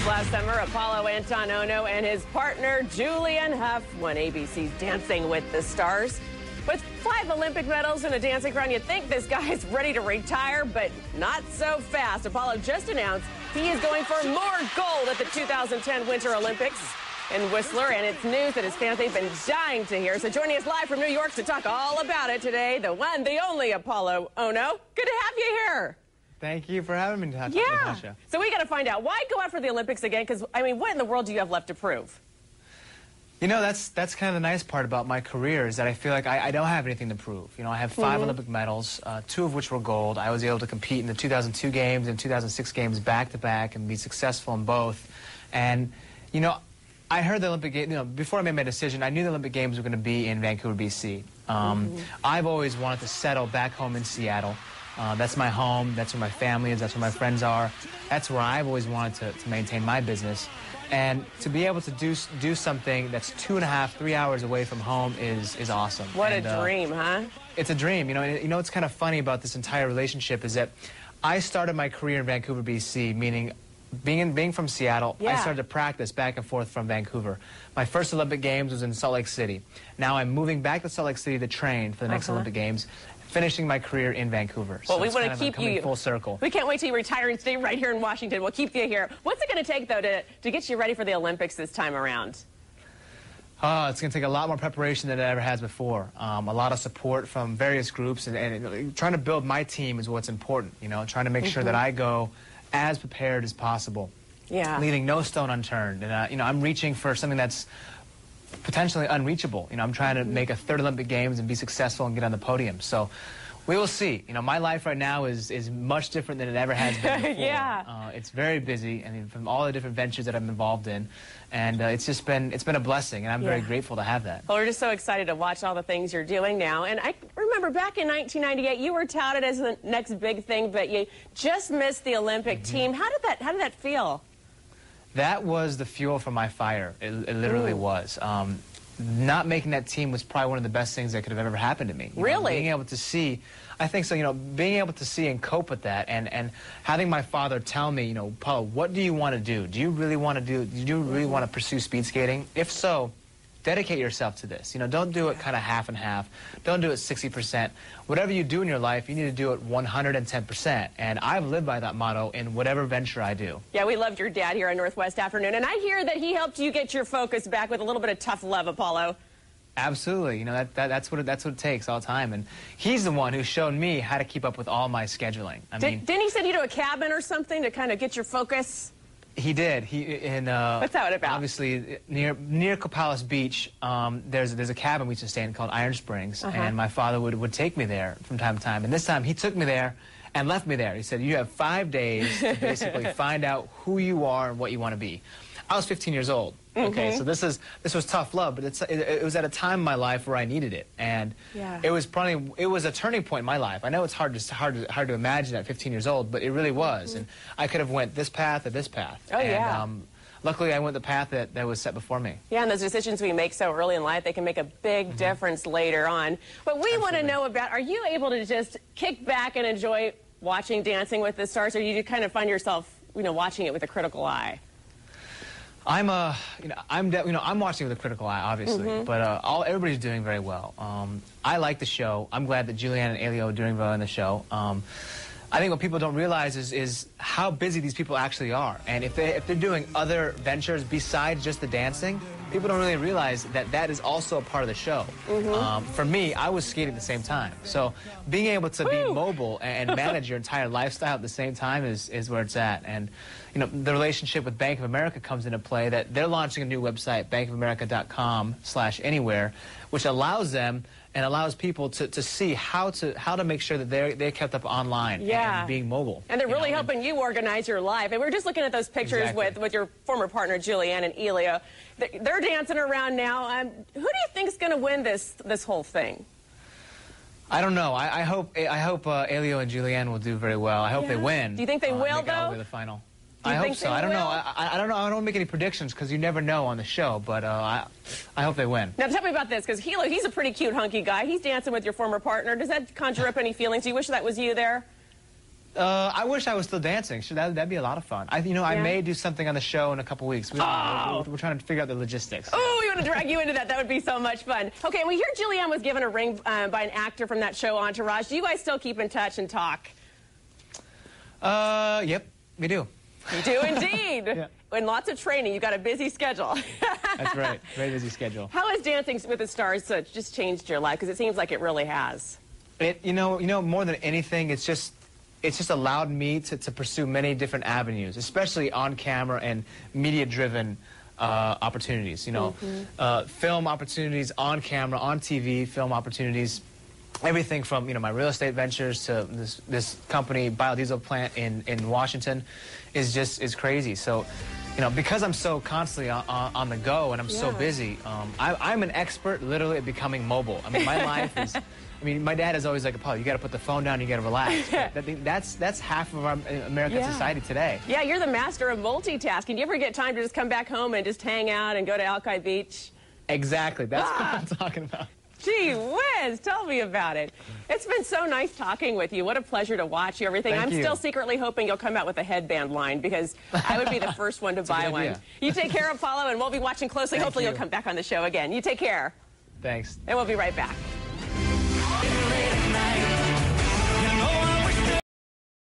This last summer, Apolo Anton Ohno and his partner Julianne Hough won ABC's Dancing with the Stars. With 5 Olympic medals and a dancing crown, you'd think this guy's ready to retire, but not so fast. Apolo just announced he is going for more gold at the 2010 Winter Olympics in Whistler, and it's news that his fans, they've been dying to hear. So joining us live from New York to talk all about it today, the one, the only Apolo Ohno. Good to have you here. Thank you for having me, Natasha. Yeah. So we got to find out, why go out for the Olympics again? Because, I mean, what in the world do you have left to prove? You know, that's kind of the nice part about my career is that I feel like I don't have anything to prove. You know, I have 5 Olympic medals, 2 of which were gold. I was able to compete in the 2002 games and 2006 games back-to-back and be successful in both. And, you know, I heard the Olympic Games, you know, before I made my decision, I knew the Olympic Games were going to be in Vancouver, BC. I've always wanted to settle back home in Seattle. That's my home, that's where my family is, that's where my friends are. That's where I've always wanted to maintain my business. And to be able to do something that's 2.5, 3 hours away from home is awesome. What a dream, huh? It's a dream. You know what's kind of funny about this entire relationship is that I started my career in Vancouver, BC, meaning being from Seattle, I started to practice back and forth from Vancouver. My first Olympic Games was in Salt Lake City. Now I'm moving back to Salt Lake City to train for the next Olympic Games, finishing my career in Vancouver. Well, so we want to keep you full circle. We can't wait till you retire and stay right here in Washington. We'll keep you here. What's it going to take, though, to get you ready for the Olympics this time around? It's going to take a lot more preparation than it ever has before. A lot of support from various groups, and trying to build my team is what's important. You know, trying to make sure that I go as prepared as possible. Yeah. Leaving no stone unturned. And, you know, I'm reaching for something that's potentially unreachable. You know, I'm trying to make a 3rd Olympic Games and be successful and get on the podium. So we will see. You know, my life right now is much different than it ever has been before. It's very busy, I mean, from all the different ventures that I'm involved in. And it's been a blessing, and I'm very grateful to have that. Well, we're just so excited to watch all the things you're doing now. And I remember back in 1998, you were touted as the next big thing, but you just missed the Olympic team. How did that feel? That was the fuel for my fire. It literally was. Not making that team was probably one of the best things that could have ever happened to me. Really? Being able to see, I think so, you know, being able to see and cope with that, and having my father tell me, you know, Paulo, what do you want to do? Do you really want to pursue speed skating? If so, dedicate yourself to this. You know, don't do it kind of half and half. Don't do it 60%. Whatever you do in your life, you need to do it 110%. And I've lived by that motto in whatever venture I do. Yeah, we loved your dad here on Northwest Afternoon, and I hear that he helped you get your focus back with a little bit of tough love, Apolo. Absolutely. You know, that's what it takes all the time. And he's the one who showed me how to keep up with all my scheduling. Didn't he send you to a cabin or something to kind of get your focus? He did. What's that about? Obviously, near Copalis Beach, there's a cabin we used to stay in called Iron Springs, and my father would take me there from time to time. And this time, he took me there and left me there. He said, "You have 5 days to basically find out who you are and what you want to be." I was 15 years old. Okay, so this was tough love, but it was at a time in my life where I needed it, and it was a turning point in my life. I know it's hard to imagine at 15 years old, but it really was, and I could have went this path or this path. Luckily, I went the path that was set before me. Yeah, and those decisions we make so early in life, they can make a big difference later on. But we want to know about, are you able to just kick back and enjoy watching Dancing with the Stars, or do you kind of find yourself, you know, watching it with a critical eye? I'm watching with a critical eye, obviously, but everybody's doing very well. I like the show. I'm glad that Julianne and Elio are doing well in the show. I think what people don't realize is how busy these people actually are, and if they're doing other ventures besides just the dancing, people don't really realize that is also a part of the show. For me, I was skating at the same time, so being able to be mobile and manage your entire lifestyle at the same time is where it's at. And you know, the relationship with Bank of America comes into play, that they're launching a new website, bankofamerica.com/anywhere, which allows them and allows people to see how to make sure that they're kept up online and being mobile. And they're really helping you organize your life. And we're just looking at those pictures with your former partner Julianne and Elio. They're dancing around now. Who do you think is going to win this whole thing? I don't know. I hope Elio and Julianne will do very well. I hope they win. Do you think they will, though? All the way to the final. I hope so. I don't know. I don't know. I don't make any predictions because you never know on the show, but I hope they win. Now tell me about this, because he's a pretty cute, hunky guy. He's dancing with your former partner. Does that conjure up any feelings? Do you wish that was you there? I wish I was still dancing. Sure, that'd be a lot of fun. I may do something on the show in a couple weeks. We're trying to figure out the logistics. Oh, we want to drag you into that. That would be so much fun. Okay, and we hear Julianne was given a ring by an actor from that show, Entourage. Do you guys still keep in touch and talk? Yep, we do. You do indeed. Yeah. And lots of training. You've got a busy schedule. That's right. Very busy schedule. How has Dancing with the Stars just changed your life? Because it seems like it really has. You know, more than anything, it's just allowed me to pursue many different avenues, especially on camera and media-driven opportunities. You know, film opportunities on camera, on TV, film opportunities. Everything from my real estate ventures to this company biodiesel plant in Washington is crazy. So, because I'm so constantly on the go and I'm so busy, I'm an expert literally at becoming mobile. I mean, my life is. I mean, my dad is always like, Apollo, you got to put the phone down, you got to relax. That's half of our American society today. Yeah, you're the master of multitasking. Do you ever get time to just come back home and just hang out and go to Alki Beach? Exactly. That's what I'm talking about. Gee whiz, tell me about it. It's been so nice talking with you. What a pleasure to watch you, everything. Thank you. Still secretly hoping you'll come out with a headband line because I would be the first one to buy one. You take care, Apollo, and we'll be watching closely. Hopefully you'll come back on the show again. You take care. Thanks. And we'll be right back.